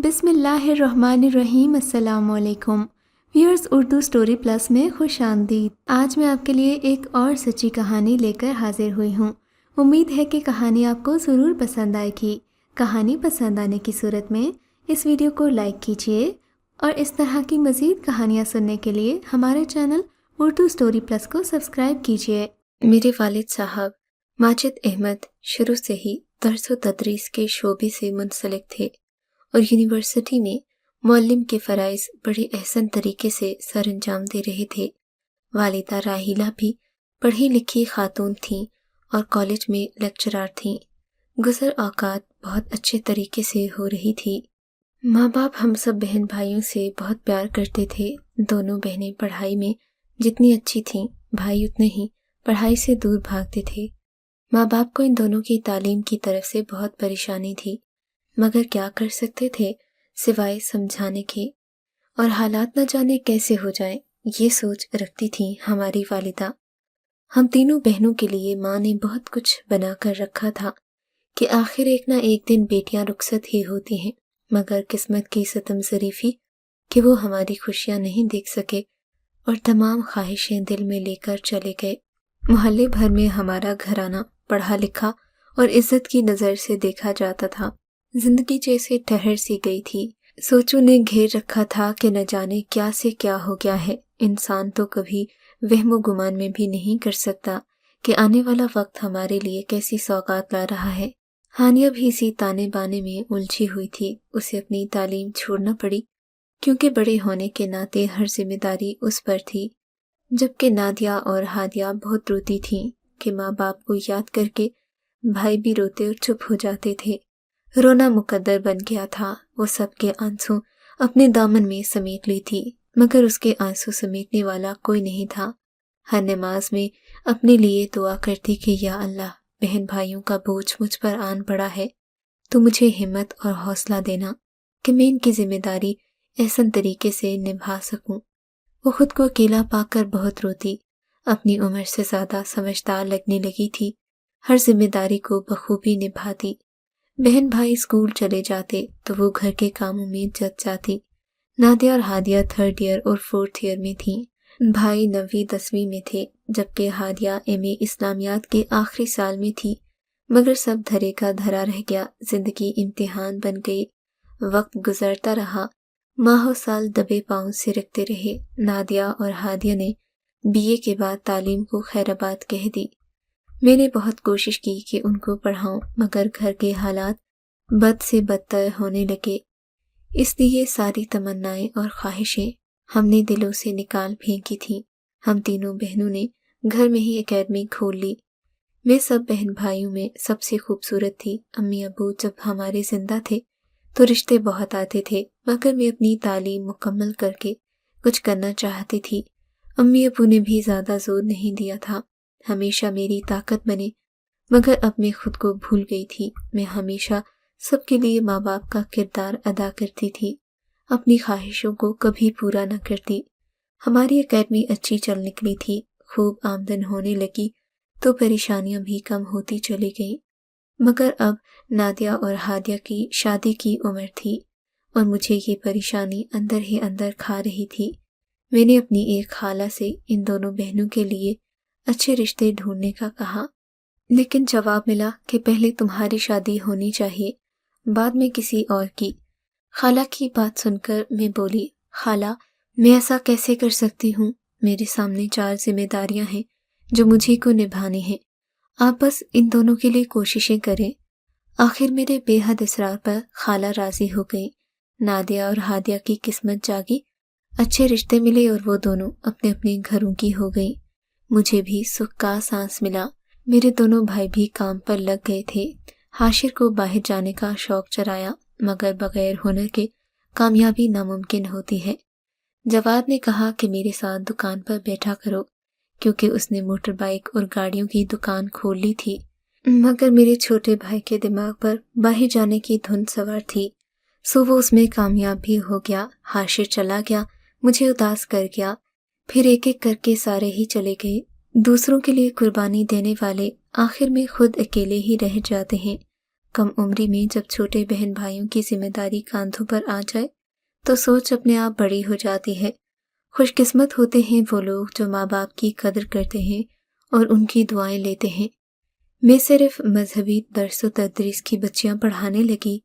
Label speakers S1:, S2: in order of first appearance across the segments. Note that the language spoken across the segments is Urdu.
S1: بسم اللہ الرحمن الرحیم۔ السلام علیکم ویورز، اردو سٹوری پلس میں خوش آمدید۔ آج میں آپ کے لیے ایک اور سچی کہانی لے کر حاضر ہوئی ہوں۔ امید ہے کہ کہانی آپ کو ضرور پسند آئے گی۔ کہانی پسند آنے کی صورت میں اس ویڈیو کو لائک کیجیے اور اس طرح کی مزید کہانیاں سننے کے لیے ہمارے چینل اردو سٹوری پلس کو سبسکرائب کیجیے۔ میرے والد صاحب ماجد احمد شروع سے ہی درس و تدریس کے شعبے سے منسلک تھے اور یونیورسٹی میں معلم کے فرائض بڑے احسن طریقے سے سر انجام دے رہے تھے۔ والدہ راحیلہ بھی پڑھی لکھی خاتون تھیں اور کالج میں لیکچرار تھیں۔ گزر اوقات بہت اچھے طریقے سے ہو رہی تھی۔ ماں باپ ہم سب بہن بھائیوں سے بہت پیار کرتے تھے۔ دونوں بہنیں پڑھائی میں جتنی اچھی تھیں، بھائی اتنے ہی پڑھائی سے دور بھاگتے تھے۔ ماں باپ کو ان دونوں کی تعلیم کی طرف سے بہت پریشانی تھی، مگر کیا کر سکتے تھے سوائے سمجھانے کے، اور حالات نہ جانے کیسے ہو جائیں یہ سوچ رکھتی تھیں ہماری والدہ۔ ہم تینوں بہنوں کے لیے ماں نے بہت کچھ بنا کر رکھا تھا کہ آخر ایک نہ ایک دن بیٹیاں رخصت ہی ہوتی ہیں، مگر قسمت کی ستم ظریفی کہ وہ ہماری خوشیاں نہیں دیکھ سکے اور تمام خواہشیں دل میں لے کر چلے گئے۔ محلے بھر میں ہمارا گھرانہ پڑھا لکھا اور عزت کی نظر سے دیکھا جاتا تھا۔ زندگی جیسے ٹھہر سی گئی تھی۔ سوچوں نے گھیر رکھا تھا کہ نہ جانے کیا سے کیا ہو گیا ہے۔ انسان تو کبھی وہم و گمان میں بھی نہیں کر سکتا کہ آنے والا وقت ہمارے لیے کیسی سوغات لا رہا ہے۔ ہانیہ بھی اسی تانے بانے میں الجھی ہوئی تھی۔ اسے اپنی تعلیم چھوڑنا پڑی کیونکہ بڑے ہونے کے ناطے ہر ذمہ داری اس پر تھی، جبکہ نادیہ اور ہادیہ بہت روتی تھیں کہ ماں باپ کو یاد کر کے بھائی بھی روتے اور چپ ہو جاتے تھے۔ رونا مقدر بن گیا تھا۔ وہ سب کے آنسوں اپنے دامن میں سمیٹ لی تھی، مگر اس کے آنسو سمیٹنے والا کوئی نہیں تھا۔ ہر نماز میں اپنے لیے دعا کرتی کہ یا اللہ، بہن بھائیوں کا بوجھ مجھ پر آن پڑا ہے، تو مجھے ہمت اور حوصلہ دینا کہ میں ان کی ذمہ داری احسن طریقے سے نبھا سکوں۔ وہ خود کو اکیلا پا کر بہت روتی، اپنی عمر سے زیادہ سمجھدار لگنے لگی تھی، ہر ذمہ داری کو بخوبی نبھاتی۔ بہن بھائی اسکول چلے جاتے تو وہ گھر کے کاموں میں جت جاتی۔ نادیہ اور ہادیہ 3rd ایئر اور 4th ایئر میں تھیں۔ بھائی 9ویں 10ویں میں تھے، جبکہ ہادیہ ایم اے اسلامیات کے آخری سال میں تھی، مگر سب دھرے کا دھرا رہ گیا۔ زندگی امتحان بن گئی، وقت گزرتا رہا، ماہ و سال دبے پاؤں سے رکھتے رہے۔ نادیہ اور ہادیہ نے BA کے بعد تعلیم کو خیر آباد کہہ دی۔ میں نے بہت کوشش کی کہ ان کو پڑھاؤں، مگر گھر کے حالات بد سے بدتر ہونے لگے، اس لیے ساری تمنائیں اور خواہشیں ہم نے دلوں سے نکال پھینکی تھیں۔ ہم تینوں بہنوں نے گھر میں ہی اکیڈمی کھول لی۔ میں سب بہن بھائیوں میں سب سے خوبصورت تھی۔ امی ابو جب ہمارے زندہ تھے تو رشتے بہت آتے تھے، مگر میں اپنی تعلیم مکمل کر کے کچھ کرنا چاہتی تھی۔ امی ابو نے بھی زیادہ زور نہیں دیا تھا، ہمیشہ میری طاقت بنے، مگر اب میں خود کو بھول گئی تھی۔ میں ہمیشہ سب کے لیے ماں باپ کا کردار ادا کرتی تھی، اپنی خواہشوں کو کبھی پورا نہ کرتی۔ ہماری اکیڈمی اچھی چل نکلی تھی، خوب آمدن ہونے لگی تو پریشانیاں بھی کم ہوتی چلی گئیں، مگر اب نادیہ اور ہادیہ کی شادی کی عمر تھی اور مجھے یہ پریشانی اندر ہی اندر کھا رہی تھی۔ میں نے اپنی ایک خالہ سے ان دونوں بہنوں کے لیے اچھے رشتے ڈھونڈنے کا کہا، لیکن جواب ملا کہ پہلے تمہاری شادی ہونی چاہیے، بعد میں کسی اور کی۔ خالہ کی بات سن کر میں بولی، خالہ میں ایسا کیسے کر سکتی ہوں؟ میرے سامنے 4 ذمہ داریاں ہیں جو مجھے کو نبھانی ہیں، آپ بس ان دونوں کے لیے کوششیں کریں۔ آخر میرے بے حد اصرار پر خالہ راضی ہو گئی۔ نادیہ اور ہادیہ کی قسمت جاگی، اچھے رشتے ملے اور وہ دونوں اپنے اپنے گھروں کی ہو گئیں۔ مجھے بھی سکھ کا سانس ملا۔ میرے دونوں بھائی بھی کام پر لگ گئے تھے۔ حاشر کو باہر جانے کا شوق چرایا، مگر بغیر ہنر کے کامیابی ناممکن ہوتی ہے۔ جواد نے کہا کہ میرے ساتھ دکان پر بیٹھا کرو، کیونکہ اس نے موٹر بائک اور گاڑیوں کی دکان کھول لی تھی، مگر میرے چھوٹے بھائی کے دماغ پر باہر جانے کی دھن سوار تھی، سو وہ اس میں کامیاب بھی ہو گیا۔ حاشر چلا گیا، مجھے اداس کر گیا، پھر ایک ایک کر کے سارے ہی چلے گئے۔ دوسروں کے لیے قربانی دینے والے آخر میں خود اکیلے ہی رہ جاتے ہیں۔ کم عمری میں جب چھوٹے بہن بھائیوں کی ذمہ داری کاندھوں پر آ جائے تو سوچ اپنے آپ بڑی ہو جاتی ہے۔ خوش قسمت ہوتے ہیں وہ لوگ جو ماں باپ کی قدر کرتے ہیں اور ان کی دعائیں لیتے ہیں۔ میں صرف مذہبی درس و تدریس کی بچیاں پڑھانے لگی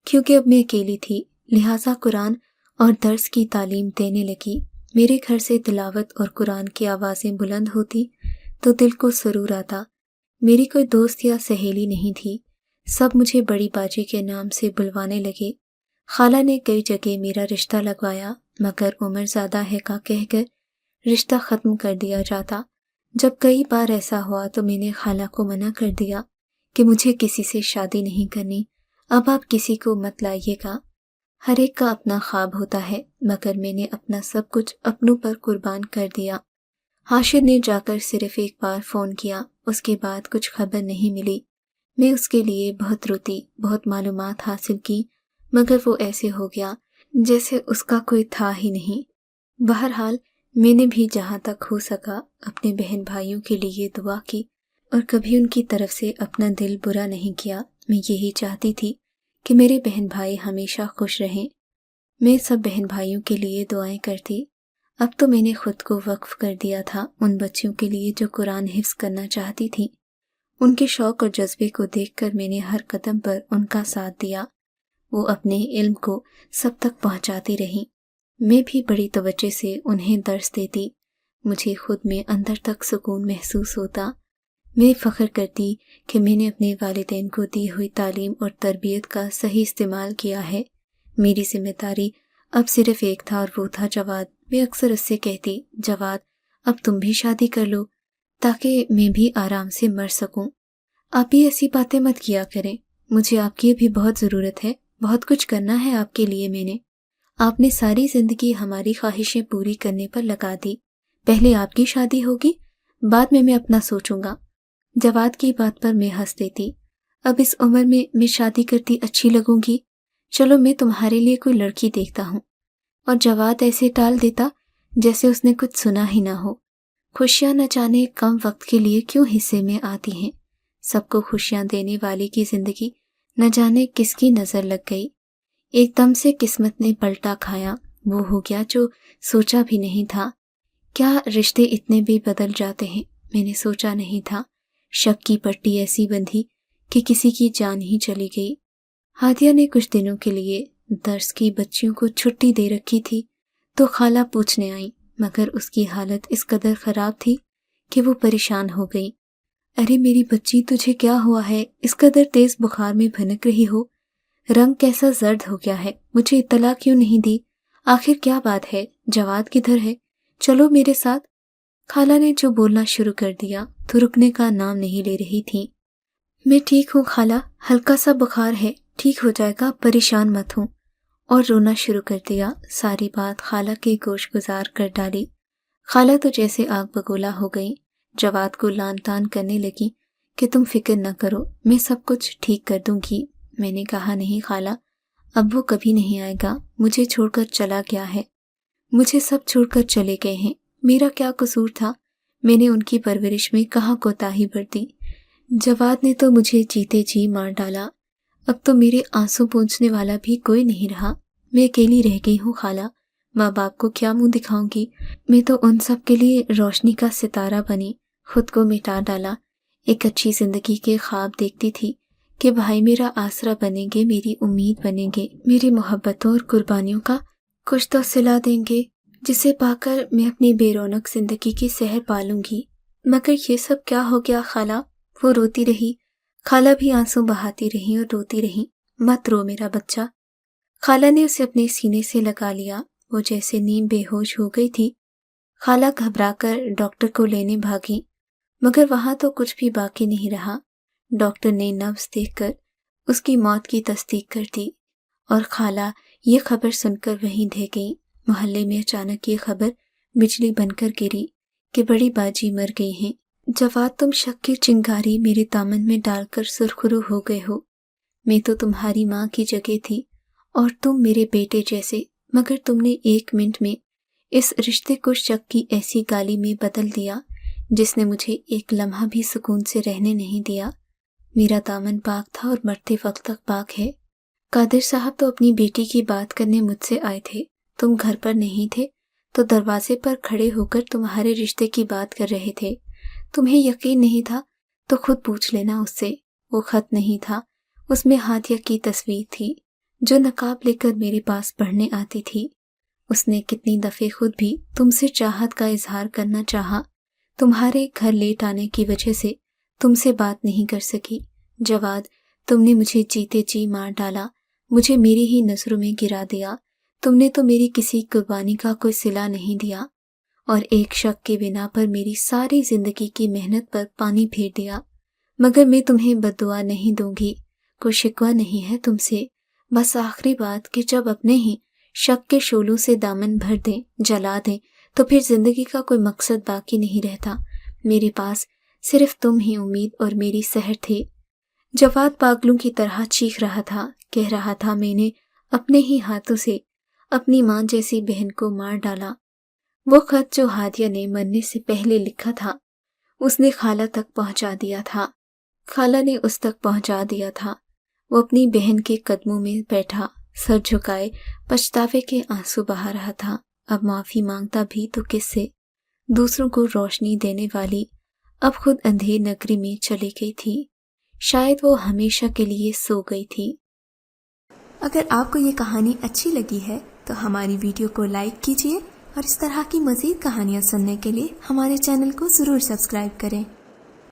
S1: کیونکہ اب میں اکیلی تھی، لہٰذا قرآن اور درس کی تعلیم دینے لگی۔ میرے گھر سے تلاوت اور قرآن کی آوازیں بلند ہوتی تو دل کو سرور آتا۔ میری کوئی دوست یا سہیلی نہیں تھی، سب مجھے بڑی باجی کے نام سے بلوانے لگے۔ خالہ نے کئی جگہ میرا رشتہ لگوایا مگر عمر زیادہ ہے کا کہہ کر رشتہ ختم کر دیا جاتا۔ جب کئی بار ایسا ہوا تو میں نے خالہ کو منع کر دیا کہ مجھے کسی سے شادی نہیں کرنی، اب آپ کسی کو مت لائیے گا۔ ہر ایک کا اپنا خواب ہوتا ہے مگر میں نے اپنا سب کچھ اپنوں پر قربان کر دیا۔ حاشر نے جا کر صرف ایک بار فون کیا، اس کے بعد کچھ خبر نہیں ملی۔ میں اس کے لیے بہت روتی، بہت معلومات حاصل کی مگر وہ ایسے ہو گیا جیسے اس کا کوئی تھا ہی نہیں۔ بہرحال میں نے بھی جہاں تک ہو سکا اپنے بہن بھائیوں کے لیے دعا کی اور کبھی ان کی طرف سے اپنا دل برا نہیں کیا۔ میں یہی چاہتی تھی کہ میرے بہن بھائی ہمیشہ خوش رہیں۔ میں سب بہن بھائیوں کے لیے دعائیں کرتی۔ اب تو میں نے خود کو وقف کر دیا تھا ان بچیوں کے لیے جو قرآن حفظ کرنا چاہتی تھیں۔ ان کے شوق اور جذبے کو دیکھ کر میں نے ہر قدم پر ان کا ساتھ دیا۔ وہ اپنے علم کو سب تک پہنچاتی رہیں، میں بھی بڑی توجہ سے انہیں درس دیتی۔ مجھے خود میں اندر تک سکون محسوس ہوتا۔ میں فخر کرتی کہ میں نے اپنے والدین کو دی ہوئی تعلیم اور تربیت کا صحیح استعمال کیا ہے۔ میری ذمہ داری اب صرف ایک تھا اور وہ تھا جواد۔ میں اکثر اس سے کہتی، جواد اب تم بھی شادی کر لو تاکہ میں بھی آرام سے مر سکوں۔ آپ بھی ایسی باتیں مت کیا کریں، مجھے آپ کی بھی بہت ضرورت ہے، بہت کچھ کرنا ہے آپ کے لیے۔ آپ نے ساری زندگی ہماری خواہشیں پوری کرنے پر لگا دی، پہلے آپ کی شادی ہوگی، بعد میں اپنا سوچوں گا۔ جواد کی بات پر میں ہنس دیتی، اب اس عمر میں شادی کرتی اچھی لگوں گی، چلو میں تمہارے لیے کوئی لڑکی دیکھتا ہوں۔ اور جواد ایسے ٹال دیتا جیسے اس نے کچھ سنا ہی نہ ہو۔ خوشیاں نہ جانے کم وقت کے لیے کیوں حصے میں آتی ہیں، سب کو خوشیاں دینے والے کی زندگی نہ جانے کس کی نظر لگ گئی۔ ایک دم سے قسمت نے پلٹا کھایا، وہ ہو گیا جو سوچا بھی نہیں تھا۔ کیا رشتے اتنے بھی بدل جاتے ہیں، میں نے سوچا نہیں تھا۔ شک کی پٹی ایسی بندھی کہ کسی کی جان ہی چلی گئی۔ ہادیہ نے کچھ دنوں کے لیے درس کی بچیوں کو چھٹی دے رکھی تھی تو خالہ پوچھنے آئی مگر اس کی حالت اس قدر خراب تھی کہ وہ پریشان ہو گئی۔ ارے میری بچی، تجھے کیا ہوا ہے؟ اس قدر تیز بخار میں بھنک رہی ہو، رنگ کیسا زرد ہو گیا ہے، مجھے اطلاع کیوں نہیں دی؟ آخر کیا بات ہے؟ جواد کدھر ہے؟ چلو میرے ساتھ۔ خالہ نے جو بولنا شروع کر دیا تو رکنے کا نام نہیں لے رہی تھی۔ میں ٹھیک ہوں خالہ، ہلکا سا بخار ہے، ٹھیک ہو جائے گا، پریشان مت ہوں، اور رونا شروع کر دیا۔ ساری بات خالہ کے گوش گزار کر ڈالی۔ خالہ تو جیسے آگ بگولا ہو گئی، جواد کو لان تان کرنے لگی کہ تم فکر نہ کرو، میں سب کچھ ٹھیک کر دوں گی۔ میں نے کہا نہیں خالہ، اب وہ کبھی نہیں آئے گا، مجھے چھوڑ کر چلا گیا ہے، مجھے سب چھوڑ کر چلے گئے ہیں، میرا کیا قصور تھا؟ میں نے ان کی پرورش میں کہاں کوتاہی برتی؟ جواد نے تو مجھے جیتے جی مار ڈالا، اب تو میرے آنسو پونچھنے والا بھی کوئی نہیں رہا، میں اکیلی رہ گئی ہوں خالہ، ماں باپ کو کیا منہ دکھاؤں گی؟ میں تو ان سب کے لیے روشنی کا ستارہ بنی، خود کو مٹا ڈالا۔ ایک اچھی زندگی کے خواب دیکھتی تھی کہ بھائی میرا آسرا بنیں گے، میری امید بنیں گے، میری محبتوں اور قربانیوں کا کچھ تو صلہ دیں گے، جسے پا کر میں اپنی بے رونق زندگی کی سحر پالوں گی۔ مگر یہ سب کیا ہو گیا خالہ؟ وہ روتی رہی، خالہ بھی آنسو بہاتی رہی اور روتی رہی۔ مت رو میرا بچہ۔ خالہ نے اسے اپنے سینے سے لگا لیا، وہ جیسے نیم بے ہوش ہو گئی تھی۔ خالہ گھبرا کر ڈاکٹر کو لینے بھاگی مگر وہاں تو کچھ بھی باقی نہیں رہا۔ ڈاکٹر نے نبض دیکھ کر اس کی موت کی تصدیق کر دی اور خالہ یہ خبر سن کر وہیں ڈھہ گئی۔ محلے میں اچانک یہ خبر بجلی بن کر گری کہ بڑی باجی مر گئی ہیں۔ جواد، تم شک کی چنگاری میرے دامن میں ڈال کر سرخرو ہو گئے ہو۔ میں تو تمہاری ماں کی جگہ تھی اور تم میرے بیٹے جیسے، مگر تم نے ایک منٹ میں اس رشتے کو شک کی ایسی گالی میں بدل دیا جس نے مجھے ایک لمحہ بھی سکون سے رہنے نہیں دیا۔ میرا دامن پاک تھا اور مرتے وقت تک پاک ہے۔ قادر صاحب تو اپنی بیٹی کی بات کرنے مجھ سے آئے تھے، تم گھر پر نہیں تھے تو دروازے پر کھڑے ہو کر تمہارے رشتے کی بات کر رہے تھے۔ تمہیں یقین نہیں تھا تو خود پوچھ لینا اس سے۔ وہ خط نہیں تھا، اس میں ہادیہ کی تصویر تھی جو نقاب لے کر میرے پاس پڑھنے آتی تھی۔ اس نے کتنی دفعے خود بھی تم سے چاہت کا اظہار کرنا چاہا، تمہارے گھر لیٹ آنے کی وجہ سے تم سے بات نہیں کر سکی۔ جواد، تم نے مجھے جیتے جی مار ڈالا، مجھے میری ہی نظروں میں گرا دیا۔ تم نے تو میری کسی قربانی کا کوئی صلہ نہیں دیا اور ایک شک کے بنا پر میری ساری زندگی کی محنت پر پانی پھیر دیا۔ مگر میں تمہیں بد دعا نہیں دوں گی، کوئی شکوہ نہیں ہے تم سے، بس آخری بات کہ جب اپنے ہی شک کے شعلوں سے دامن بھر دیں، جلا دیں، تو پھر زندگی کا کوئی مقصد باقی نہیں رہتا۔ میرے پاس صرف تم ہی امید اور میری سحر تھے۔ جواد پاگلوں کی طرح چیخ رہا تھا، کہہ رہا تھا میں نے اپنے ہی ہاتھوں سے اپنی ماں جیسی بہن کو مار ڈالا۔ وہ خط جو ہادیہ نے مرنے سے پہلے لکھا تھا اس نے خالہ تک پہنچا دیا تھا، خالہ نے اس تک پہنچا دیا تھا۔ وہ اپنی بہن کے قدموں میں بیٹھا، سر جھکائے پچھتاوے کے آنسو بہا رہا تھا۔ اب معافی مانگتا بھی تو کس سے؟ دوسروں کو روشنی دینے والی اب خود اندھیر نگری میں چلی گئی تھی، شاید وہ ہمیشہ کے لیے سو گئی تھی۔ اگر آپ کو یہ کہانی اچھی لگی ہے تو ہماری ویڈیو کو لائک کیجیے اور اس طرح کی مزید کہانیاں سننے کے لیے ہمارے چینل کو ضرور سبسکرائب کریں۔